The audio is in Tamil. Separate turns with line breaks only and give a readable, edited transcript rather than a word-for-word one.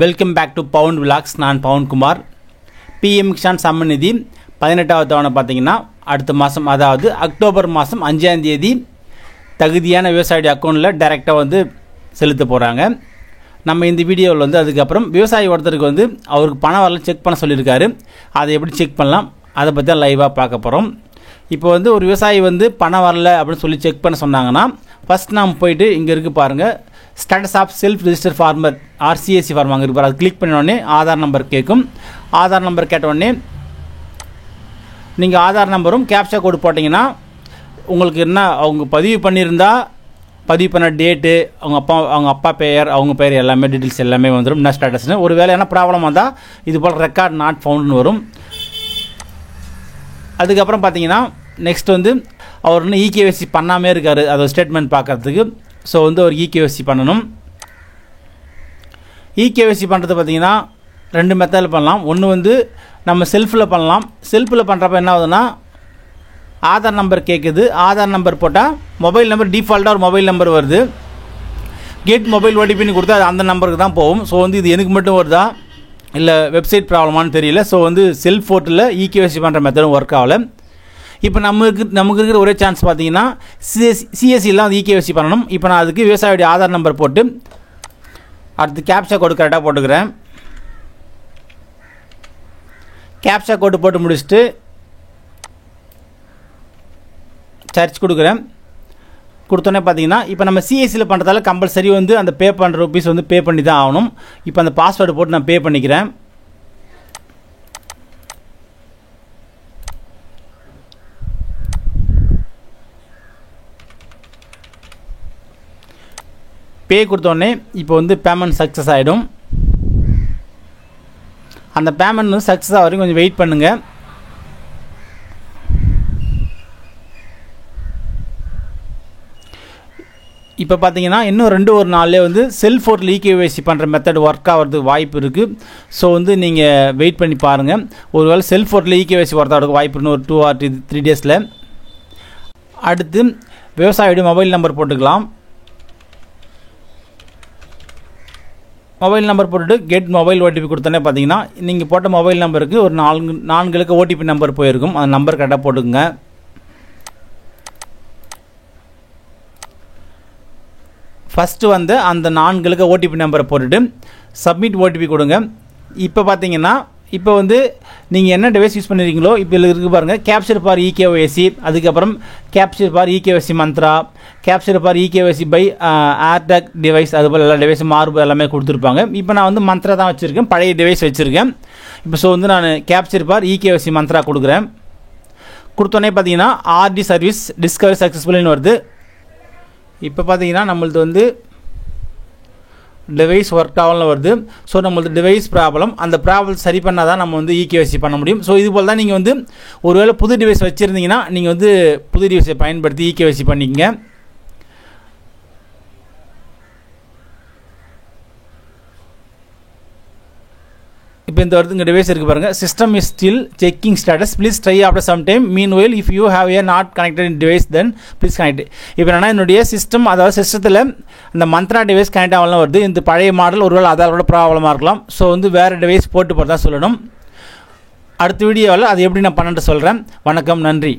Welcome back to pound vlogs. நான் பவுன் குமார். பிஎம் கிசான் சம்மன் நிதி 18வது தவணை பார்த்தீங்கன்னா அடுத்த மாதம், அதாவது அக்டோபர் மாதம் 5ஆம் தேதி தகுதியான விவசாயியோட அக்கௌண்ட்டில் டைரெக்டாக வந்து செலுத்த போகிறாங்க. நம்ம இந்த வீடியோவில் வந்து அதுக்கப்புறம் விவசாயி ஒருத்தருக்கு வந்து அவருக்கு பணம் வரல செக் பண்ண சொல்லியிருக்காரு. அதை எப்படி செக் பண்ணலாம் அதை பற்றி தான் லைவாக பார்க்க போகிறோம். இப்போ வந்து ஒரு விவசாயி வந்து பணம் வரல அப்படின்னு சொல்லி செக் பண்ண சொன்னாங்கன்னா ஃபஸ்ட் நாம் போயிட்டு இங்கே இருக்குது பாருங்கள், status of self register farmer RCSC form அங்கே இருப்பார். அது கிளிக் பண்ணினோடனே ஆதார் நம்பர் கேட்கும். ஆதார் நம்பர் கேட்டவுடனே நீங்கள் ஆதார் நம்பரும் கேப்சா கோடு போட்டிங்கன்னா உங்களுக்கு என்ன அவங்க பதிவு பண்ணியிருந்தா பதிவு பண்ண டேட்டு, அவங்க அப்பா பெயர், அவங்க பெயர் எல்லாமே டீட்டெயில்ஸ் எல்லாமே வந்துடும். என்ன ஸ்டேட்டஸ்னு ஒரு வேலை என்ன ப்ராப்ளம் வந்தால் இது போல் ரெக்கார்ட் நாட் ஃபவுண்ட்னு வரும். அதுக்கப்புறம் பார்த்தீங்கன்னா நெக்ஸ்ட் வந்து அவர் இன்னும் EKYC பண்ணாமே இருக்கார், அதை ஸ்டேட்மெண்ட் பார்க்குறதுக்கு. ஸோ வந்து ஒரு EKYC பண்ணணும். EKYC பண்ணுறது பார்த்திங்கன்னா 2 மெத்தடில் பண்ணலாம். ஒன்று வந்து நம்ம செல்ஃபில் பண்ணலாம். செல்ஃபில் பண்ணுறப்ப என்ன ஆகுதுன்னா ஆதார் நம்பர் கேட்குது. ஆதார் நம்பர் போட்டால் மொபைல் நம்பர் டிஃபால்ட்டாக ஒரு மொபைல் நம்பர் வருது. கெட் மொபைல் ஓடிபின்னு கொடுத்தா அது அந்த நம்பருக்கு தான் போகும். ஸோ வந்து இது எனக்கு மட்டும் வருதா இல்லை வெப்சைட் ப்ராப்ளமானு தெரியல. ஸோ வந்து செல்ஃப் போர்ட்டில் EKYC பண்ணுற மெத்தடும் ஒர்க் ஆகலை. இப்போ நமக்கு இருக்கிற ஒரே சான்ஸ் பார்த்தீங்கன்னா CSCலாம் வந்து EKYC பண்ணணும். இப்போ நான் அதுக்கு விவசாயியோடைய ஆதார் நம்பர் போட்டு அடுத்து கேப்சா கோடு கரெக்டாக போட்டுக்கிறேன். கேப்சா கோடு போட்டு முடிச்சுட்டு சர்ச் கொடுக்குறேன். கொடுத்தோன்னே பார்த்தீங்கன்னா இப்போ நம்ம CSCயில் பண்ணுறதால கம்பல்சரி வந்து அந்த பே பண்ணுற ருபீஸ் வந்து பே பண்ணி தான் ஆகணும். இப்போ அந்த பாஸ்வேர்டு போட்டு நான் பே பண்ணிக்கிறேன். பே கொடுத்தோடனே இப்போ வந்து பேமெண்ட் சக்ஸஸ் ஆகிடும். அந்த பேமெண்ட் வந்து சக்ஸஸ் ஆக வரைக்கும் கொஞ்சம் வெயிட் பண்ணுங்கள். இப்போ பார்த்தீங்கன்னா இன்னும் 2-1 நாள்லேயே வந்து செல்ஃப் போர்ட்டில் EKYC பண்ணுற மெத்தட் ஒர்க் ஆகிறதுக்கு வாய்ப்பு இருக்குது. ஸோ வந்து நீங்கள் வெயிட் பண்ணி பாருங்கள். ஒருவேளை செல்ஃப் போர்ட்டில் EKYC ஒர்க் ஆகிறதுக்கு வாய்ப்பு இன்னும் ஒரு 2 or 3 டேஸில். அடுத்து விவசாயியோட மொபைல் நம்பர் போட்டுக்கலாம். மொபைல் நம்பர் போட்டுட்டு கெட் மொபைல் ஓடிபி கொடுத்தோன்னே பார்த்தீங்கன்னா நீங்கள் போட்ட மொபைல் நம்பருக்கு ஒரு 4 இலக்க OTP நம்பர் போயிருக்கும். அந்த நம்பர் கரெக்டாக போட்டுக்குங்க. ஃபஸ்ட்டு வந்து அந்த 4 இலக்க OTP நம்பரை போட்டுட்டு சப்மிட் OTP கொடுங்க. இப்போ பார்த்தீங்கன்னா இப்போ வந்து நீங்கள் என்ன டிவைஸ் யூஸ் பண்ணியிருக்கீங்களோ இப்போ இதில் இருக்குது பாருங்கள், கேப்சர் ஃபார் EKYC, அதுக்கப்புறம் capture for EKYC Mantra, capture for EKYC by Aratek device, அதுபோல் எல்லா டிவைஸும் மார்பு எல்லாமே கொடுத்துருப்பாங்க. இப்போ நான் வந்து மந்த்ரா தான் வச்சுருக்கேன், பழைய டிவைஸ் வச்சுருக்கேன். இப்போ ஸோ வந்து நான் கேப்சர் ஃபார் EKYC மந்த்ரா கொடுக்குறேன். கொடுத்தோன்னே பார்த்தீங்கன்னா RD சர்வீஸ் டிஸ்கவரி சக்ஸஸ்ஃபுல்னு வருது. இப்போ பார்த்தீங்கன்னா நம்மளது வந்து டிவைஸ் ஒர்க் ஆகலாம் வருது. ஸோ நம்மளது டிவைஸ் ப்ராப்ளம், அந்த ப்ராப்ளம் சரி பண்ணால் தான் நம்ம வந்து EKYC பண்ண முடியும். ஸோ இது போல் தான் நீங்கள் வந்து ஒருவேளை புது டிவைஸ் வச்சுருந்தீங்கன்னா நீங்கள் வந்து புது டிவைஸை பயன்படுத்தி EKYC பண்ணிக்கங்க. இப்போ இந்த வருது, இங்கே டிவைஸ் இருக்குது பாருங்கள், system is still checking status, please try after some time, meanwhile if you have a not connected device then please connect. இப்போ என்னன்னா என்னுடைய சிஸ்டம், அதாவது சிஸ்டத்தில் இந்த மந்த்ரா டிவைஸ் கனெக்ட் ஆகலாம் வருது. இந்த பழைய மாடல் ஒருவேளை அதோட ப்ராப்ளமாக இருக்கலாம். ஸோ வந்து வேறு டிவைஸ் போட்டு போகிறதா சொல்லணும். அடுத்த வீடியோவில் அது எப்படி நான் பண்ணட்டு சொல்கிறேன். வணக்கம், நன்றி.